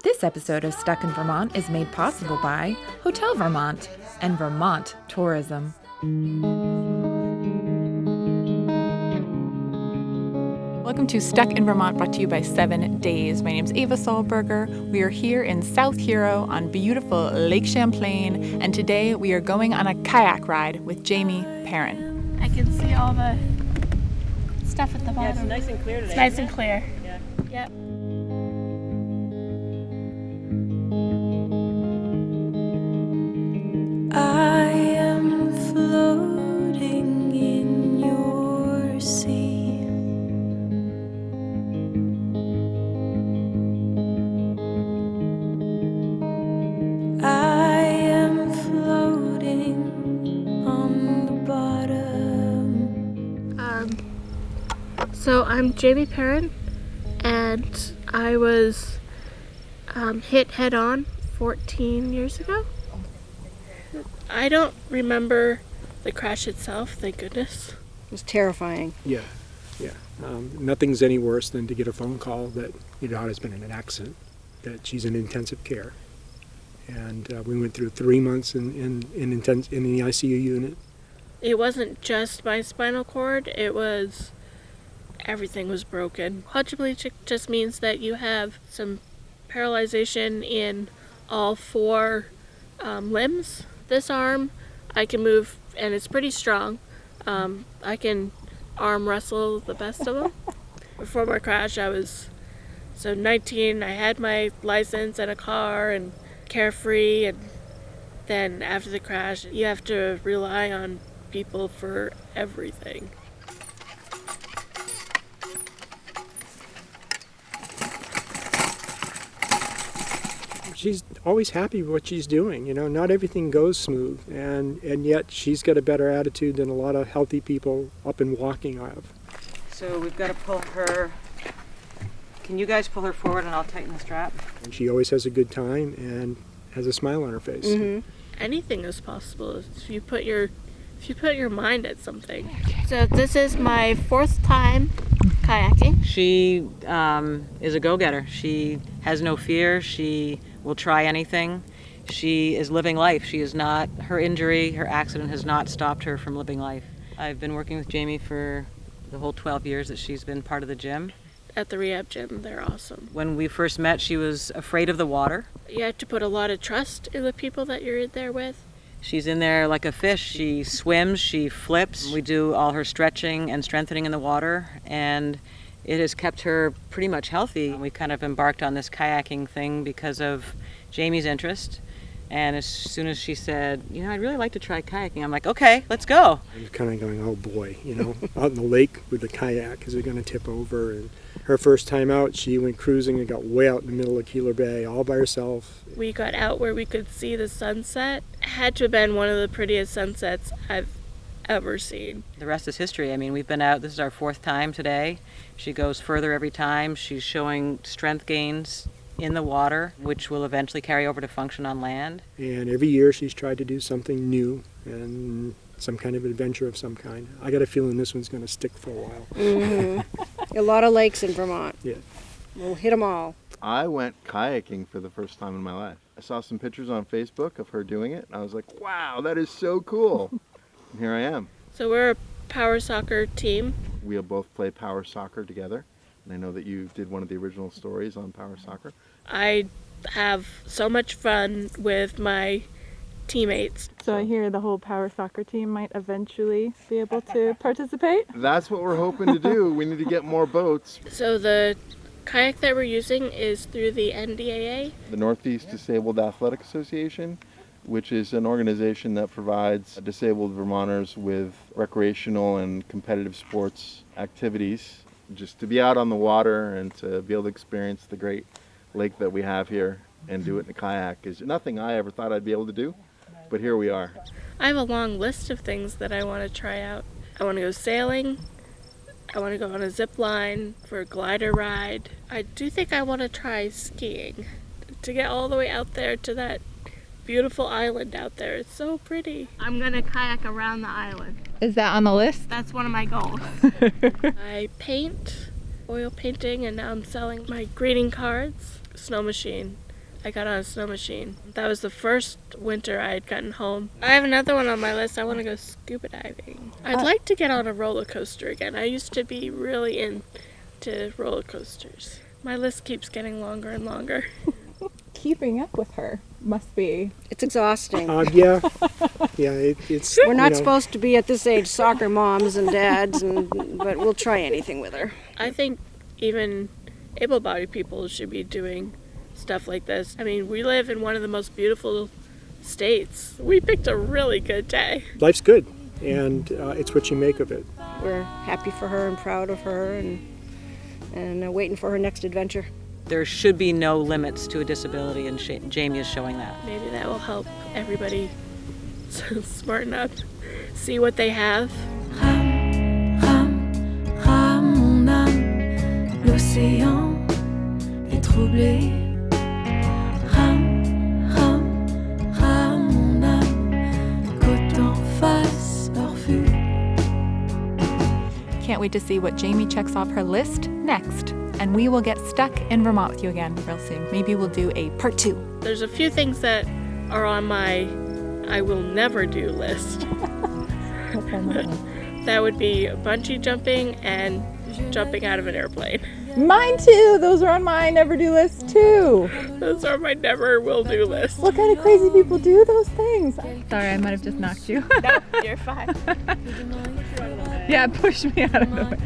This episode of Stuck in Vermont is made possible by Hotel Vermont and Vermont Tourism. Welcome to Stuck in Vermont, brought to you by 7 Days. My name's Ava Solberger. We are here in South Hero on beautiful Lake Champlain, and today we are going on a kayak ride with Jamie Perron. I can see all the stuff at the bottom. Yeah, it's nice and clear today. It's nice and clear. Yeah. Yep. I am floating in your sea. I am floating on the bottom. So I'm Jamie Perron, and I was hit head on 14 years ago. I don't remember the crash itself, thank goodness. It was terrifying. Yeah. Nothing's any worse than to get a phone call that your daughter's been in an accident, that she's in intensive care. And we went through 3 months in the ICU unit. It wasn't just my spinal cord, it was everything was broken. Quadriplegic just means that you have some paralyzation in all four limbs. This arm I can move, and it's pretty strong. I can arm wrestle the best of them. Before my crash, I was 19. I had my license and a car and carefree, and then after the crash, you have to rely on people for everything. She's always happy with what she's doing. You know, not everything goes smooth, and yet she's got a better attitude than a lot of healthy people up and walking have. So we've got to pull her. Can you guys pull her forward and I'll tighten the strap? And she always has a good time and has a smile on her face. Mm-hmm. Anything is possible if you put your mind at something. So this is my 4th time kayaking. She is a go-getter. She has no fear. She will try anything. She is living life. She is not, her injury, her accident has not stopped her from living life. I've been working with Jamie for the whole 12 years that she's been part of the gym. At the Rehab Gym, they're awesome. When we first met, she was afraid of the water. You have to put a lot of trust in the people that you're in there with. She's in there like a fish. She swims, she flips. We do all her stretching and strengthening in the water, and it has kept her pretty much healthy. We kind of embarked on this kayaking thing because of Jamie's interest. And as soon as she said, I'd really like to try kayaking, I'm like, okay, let's go. I was kind of going, oh boy, out in the lake with the kayak, is it going to tip over? And her first time out, she went cruising and got way out in the middle of Keeler Bay all by herself. We got out where we could see the sunset. It had to have been one of the prettiest sunsets I've ever seen. The rest is history. I mean, we've been out, this is our 4th time today. She goes further every time. She's showing strength gains in the water, which will eventually carry over to function on land. And every year she's tried to do something new and some kind of adventure of some kind. I got a feeling this one's going to stick for a while. Mm-hmm. A lot of lakes in Vermont. Yeah. We'll hit them all. I went kayaking for the first time in my life. I saw some pictures on Facebook of her doing it, and I was like, wow, that is so cool. And here I am. So we're a power soccer team. We both play power soccer together, and I know that you did one of the original stories on power soccer. I have so much fun with my teammates. So I hear the whole power soccer team might eventually be able to participate. That's what we're hoping to do. We need to get more boats. So the kayak that we're using is through the NDAA. The Northeast Disabled Athletic Association, which is an organization that provides disabled Vermonters with recreational and competitive sports activities. Just to be out on the water and to be able to experience the great lake that we have here and do it in a kayak is nothing I ever thought I'd be able to do, but here we are. I have a long list of things that I want to try out. I want to go sailing. I want to go on a zip line for a glider ride. I do think I want to try skiing. To get all the way out there to that beautiful island out there. It's so pretty. I'm going to kayak around the island. Is that on the list? That's one of my goals. I paint, oil painting, and now I'm selling my greeting cards. Snow machine. I got on a snow machine. That was the first winter I had gotten home. I have another one on my list. I want to go scuba diving. I'd like to get on a roller coaster again. I used to be really into roller coasters. My list keeps getting longer and longer. Keeping up with her must be. It's exhausting. Yeah. It's. We're not supposed to be at this age soccer moms and dads, but we'll try anything with her. I think even able-bodied people should be doing stuff like this. I mean, we live in one of the most beautiful states. We picked a really good day. Life's good, and it's what you make of it. We're happy for her and proud of her, and waiting for her next adventure. There should be no limits to a disability, and Jamie is showing that. Maybe that will help everybody smarten up, see what they have. Mon âme, l'océan est troublé. Mon âme, côte en face hors vue. Can't wait to see what Jamie checks off her list next. And we will get stuck in Vermont with you again real soon. Maybe we'll do a part 2. There's a few things that are on my I will never do list. That would be bungee jumping and jumping out of an airplane. Mine too. Those are on my never do list too. Those are my never will do list. What kind of crazy people do those things? Sorry, I might have just knocked you. No, you're fine. Yeah, push me out of the way.